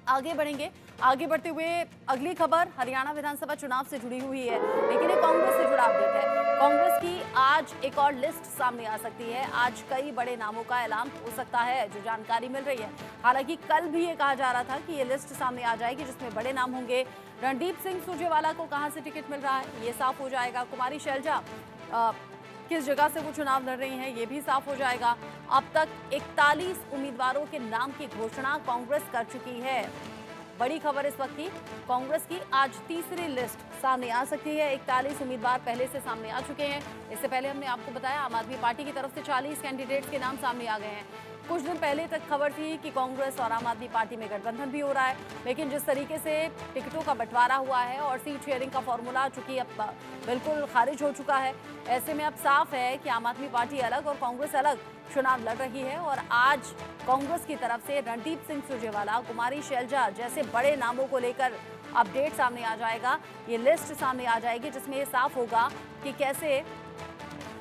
आगे बढ़ेंगे। आगे बढ़ते हुए अगली खबर हरियाणा विधानसभा चुनाव से जुड़ी हुई है, लेकिन ये कांग्रेस से जुड़ा अपडेट है। कांग्रेस की आज एक और लिस्ट सामने आ सकती है। आज कई बड़े नामों का ऐलान हो सकता है, जो जानकारी मिल रही है। हालांकि कल भी ये कहा जा रहा था कि ये लिस्ट सामने आ जाएगी, जिसमें बड़े नाम होंगे। रणदीप सिंह सुरजेवाला को कहां से टिकट मिल रहा है, ये साफ हो जाएगा। कुमारी शैलजा किस जगह से वो चुनाव लड़ रही हैं, ये भी साफ हो जाएगा। अब तक 41 उम्मीदवारों के नाम की घोषणा कांग्रेस कर चुकी है। बड़ी खबर इस वक्त की, कांग्रेस की आज तीसरी लिस्ट सामने आ सकती है। 41 उम्मीदवार पहले से सामने आ चुके हैं। इससे पहले हमने आपको बताया आम आदमी पार्टी की तरफ से 40 कैंडिडेट्स के नाम सामने आ गए हैं। कुछ दिन पहले तक खबर थी कि कांग्रेस और आम आदमी पार्टी में गठबंधन भी हो रहा है, लेकिन जिस तरीके से टिकटों का बंटवारा हुआ है और सीट शेयरिंग का फॉर्मूला चूंकि अब बिल्कुल खारिज हो चुका है, ऐसे में अब साफ है कि आम आदमी पार्टी अलग और कांग्रेस अलग चुनाव लड़ रही है। और आज कांग्रेस की तरफ से रणदीप सिंह सुरजेवाला, कुमारी शैलजा जैसे बड़े नामों को लेकर अपडेट सामने आ जाएगा। ये लिस्ट सामने आ जाएगी, जिसमें ये साफ होगा कि कैसे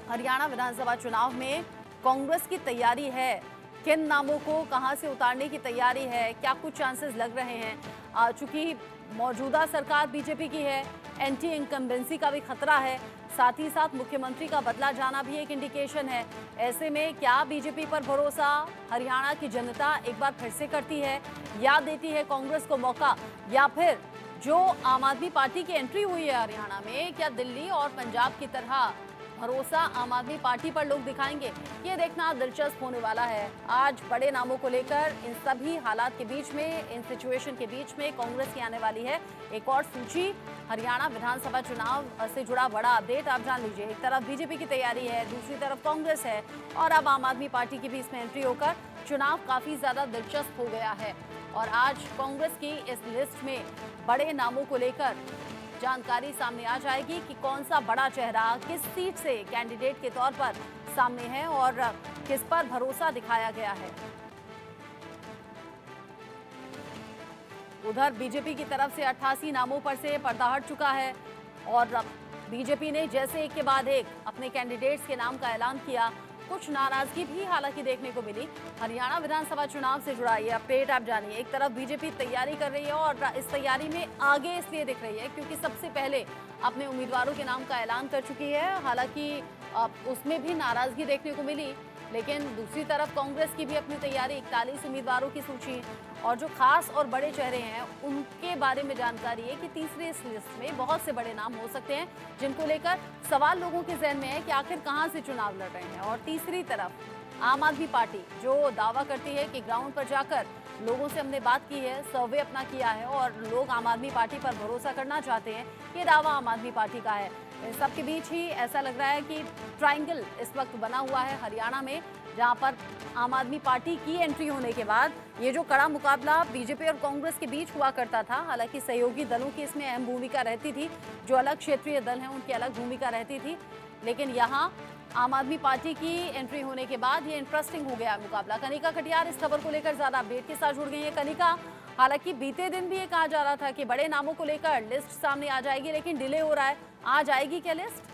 हरियाणा विधानसभा चुनाव में कांग्रेस की तैयारी है, किन नामों को कहां से उतारने की तैयारी है, क्या कुछ चांसेस लग रहे हैं। चूंकि मौजूदा सरकार बीजेपी की है, एंटी इनकम्बेंसी का भी खतरा है, साथ ही साथ मुख्यमंत्री का बदला जाना भी एक इंडिकेशन है। ऐसे में क्या बीजेपी पर भरोसा हरियाणा की जनता एक बार फिर से करती है, या देती है कांग्रेस को मौका, या फिर जो आम आदमी पार्टी की एंट्री हुई है हरियाणा में, क्या दिल्ली और पंजाब की तरह भरोसा आम आदमी पार्टी पर लोग दिखाएंगे, ये देखना दिलचस्प होने वाला है। आज बड़े नामों को लेकर इन सभी हालात के बीच में, इन सिचुएशन के बीच में कांग्रेस की आने वाली है एक और सूची। हरियाणा विधानसभा चुनाव से जुड़ा बड़ा अपडेट आप जान लीजिए। एक तरफ बीजेपी की तैयारी है, दूसरी तरफ कांग्रेस है, और अब आम आदमी पार्टी की भी इसमें एंट्री होकर चुनाव काफी ज्यादा दिलचस्प हो गया है। और आज कांग्रेस की इस लिस्ट में बड़े नामों को लेकर जानकारी सामने आ जाएगी कि कौन सा बड़ा चेहरा किस सीट से कैंडिडेट के तौर पर सामने है और किस पर भरोसा दिखाया गया है। उधर बीजेपी की तरफ से 88 नामों पर से पर्दा हट चुका है और बीजेपी ने जैसे एक के बाद एक अपने कैंडिडेट्स के नाम का ऐलान किया, कुछ नाराजगी भी हालांकि देखने को मिली। हरियाणा विधानसभा चुनाव से जुड़ा ये अपडेट आप जानिए। एक तरफ बीजेपी तैयारी कर रही है और इस तैयारी में आगे इसलिए दिख रही है क्योंकि सबसे पहले अपने उम्मीदवारों के नाम का ऐलान कर चुकी है। हालांकि उसमें भी नाराजगी देखने को मिली, लेकिन दूसरी तरफ कांग्रेस की भी अपनी तैयारी, 41 उम्मीदवारों की सूची, और जो खास और बड़े चेहरे हैं उनके बारे में जानकारी है कि तीसरी इस लिस्ट में बहुत से बड़े नाम हो सकते हैं, जिनको लेकर सवाल लोगों के जहन में है कि आखिर कहां से चुनाव लड़ रहे हैं। और तीसरी तरफ आम आदमी पार्टी जो दावा करती है कि ग्राउंड पर जाकर लोगों से हमने बात की है, सर्वे अपना किया है और लोग आम आदमी पार्टी पर भरोसा करना चाहते हैं, ये दावा आम आदमी पार्टी का है। इन सबके बीच ही ऐसा लग रहा है कि ट्रायंगल इस वक्त बना हुआ है हरियाणा में, जहां पर आम आदमी पार्टी की एंट्री होने के बाद ये जो कड़ा मुकाबला बीजेपी और कांग्रेस के बीच हुआ करता था, हालांकि सहयोगी दलों की इसमें अहम भूमिका रहती थी, जो अलग क्षेत्रीय दल हैं उनकी अलग भूमिका रहती थी, लेकिन यहाँ आम आदमी पार्टी की एंट्री होने के बाद ये इंटरेस्टिंग हो गया मुकाबला। कनिका कटियार इस खबर को लेकर ज्यादा अपडेट के साथ जुड़ गई है। कनिका, हालांकि बीते दिन भी ये कहा जा रहा था कि बड़े नामों को लेकर लिस्ट सामने आ जाएगी, लेकिन डिले हो रहा है, आज आएगी क्या लिस्ट?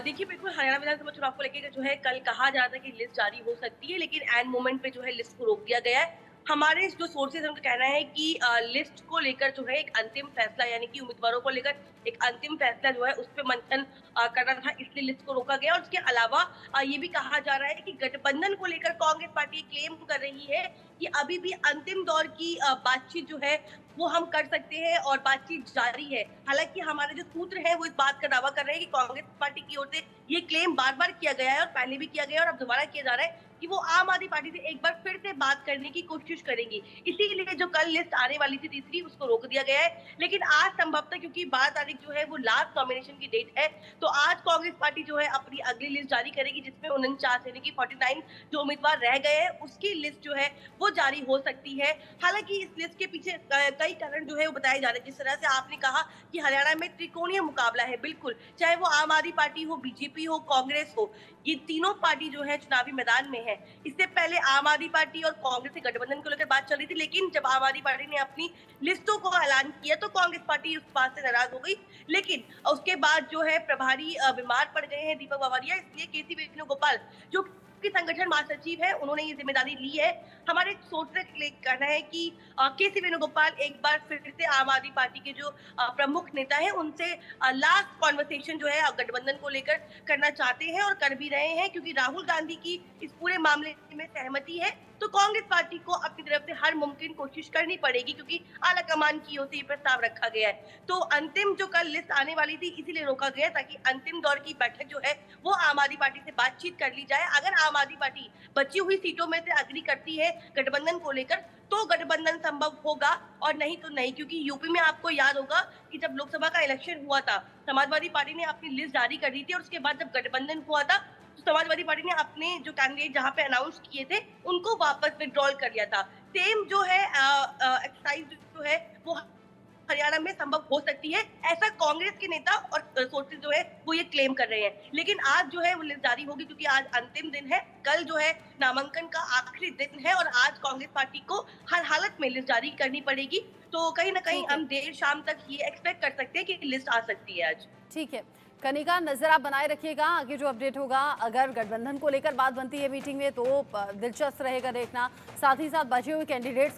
देखिए, बिल्कुल हरियाणा विधानसभा चुनाव को लेके जो है कल कहा जा रहा था कि लिस्ट जारी हो सकती है, लेकिन एंड मोमेंट पे जो है लिस्ट को रोक दिया गया है। हमारे जो सोर्सेज हैं उनका कहना है कि लिस्ट को लेकर जो है एक अंतिम फैसला, यानी कि उम्मीदवारों को लेकर एक अंतिम फैसला जो है उस पे मंथन करना था, इसलिए लिस्ट को रोका गया। और उसके अलावा ये भी कहा जा रहा है कि गठबंधन को लेकर कांग्रेस पार्टी क्लेम कर रही है कि अभी भी अंतिम दौर की बातचीत जो है वो हम कर सकते हैं और बातचीत जारी है। हालांकि हमारे जो सूत्र हैं वो इस बात का दावा कर रहे हैं कि कांग्रेस पार्टी की ओर से ये क्लेम बार-बार किया गया है और पहले भी किया गया है और अब दोबारा किया जा रहा है कि वो आम आदमी पार्टी से एक बार फिर से बात करने की कोशिश करेंगी। इसीलिए जो कल लिस्ट आने वाली थी तीसरी, उसको रोक दिया गया है। लेकिन आज संभवतः, क्योंकि 12 तारीख जो है वो लास्ट नॉमिनेशन की डेट है, तो आज कांग्रेस पार्टी जो है अपनी अगली लिस्ट जारी करेगी, जिसमें 49 यानी कि 49 जो उम्मीदवार रह गए हैं उसकी लिस्ट जो है वो जारी हो सकती है। हालांकि इस लिस्ट के पीछे कई कारण जो है वो बताए जा रहे हैं। जिस तरह से आपने कहा कि हरियाणा में त्रिकोणीय मुकाबला है, बिल्कुल, चाहे वो आम आदमी पार्टी हो, बीजेपी हो, कांग्रेस हो, ये तीनों पार्टी जो है चुनावी मैदान में है। इससे पहले आम आदमी पार्टी और कांग्रेस के गठबंधन को लेकर बात चल रही थी, लेकिन जब आम आदमी पार्टी ने अपनी लिस्टों को ऐलान किया तो कांग्रेस पार्टी उस बात से नाराज हो गई। लेकिन उसके बाद जो है प्रभारी बीमार पड़ गए हैं, दीपक बावरिया, इसलिए केसी वेणुगोपाल जो चूंकि संगठन महासचिव है, उन्होंने ये जिम्मेदारी ली है। हमारे सोच से कहना है कि के.सी. वेणुगोपाल एक बार फिर से आम आदमी पार्टी के जो प्रमुख नेता हैं, उनसे लास्ट कॉन्वर्सेशन जो है गठबंधन को लेकर करना चाहते हैं और कर भी रहे हैं, क्योंकि राहुल गांधी की इस पूरे मामले में सहमति है। तो कांग्रेस पार्टी को अपनी तरफ से हर मुमकिन कोशिश करनी पड़ेगी, क्योंकि आला कमान की ओर से ये प्रस्ताव रखा गया है। तो अंतिम जो कल लिस्ट आने वाली थी, इसीलिए रोका गया ताकि अंतिम दौर की बैठक जो है वो आम आदमी पार्टी से बातचीत कर ली जाए। अगर आम आदमी पार्टी बची हुई सीटों में से अग्री करती है गठबंधन को लेकर, तो गठबंधन संभव होगा, और नहीं तो नहीं। क्योंकि यूपी में आपको याद होगा कि जब लोकसभा का इलेक्शन हुआ था, समाजवादी पार्टी ने अपनी लिस्ट जारी कर दी थी, और उसके बाद जब गठबंधन हुआ था तो समाजवादी पार्टी ने अपने जो कैंडिडेट जहां पे अनाउंस किए थे उनको वापस विड्रॉल कर लिया था। सेम जो है एक्सरसाइज जो है वो हरियाणा में संभव हो सकती है, ऐसा कांग्रेस के नेता और सोर्सेज जो है वो ये क्लेम कर रहे हैं। लेकिन आज जो है वो लिस्ट जारी होगी, क्योंकि आज अंतिम दिन है, कल जो है नामांकन का आखिरी दिन है, और आज कांग्रेस पार्टी को हर हालत में लिस्ट जारी करनी पड़ेगी। तो कहीं ना कहीं हम देर शाम तक ये एक्सपेक्ट कर सकते हैं कि लिस्ट आ सकती है आज। ठीक है कनिका, नजर आप बनाए रखिएगा, आगे जो अपडेट होगा। अगर गठबंधन को लेकर बात बनती है मीटिंग में तो दिलचस्प रहेगा देखना। साथ ही साथ बचे हुए कैंडिडेट्स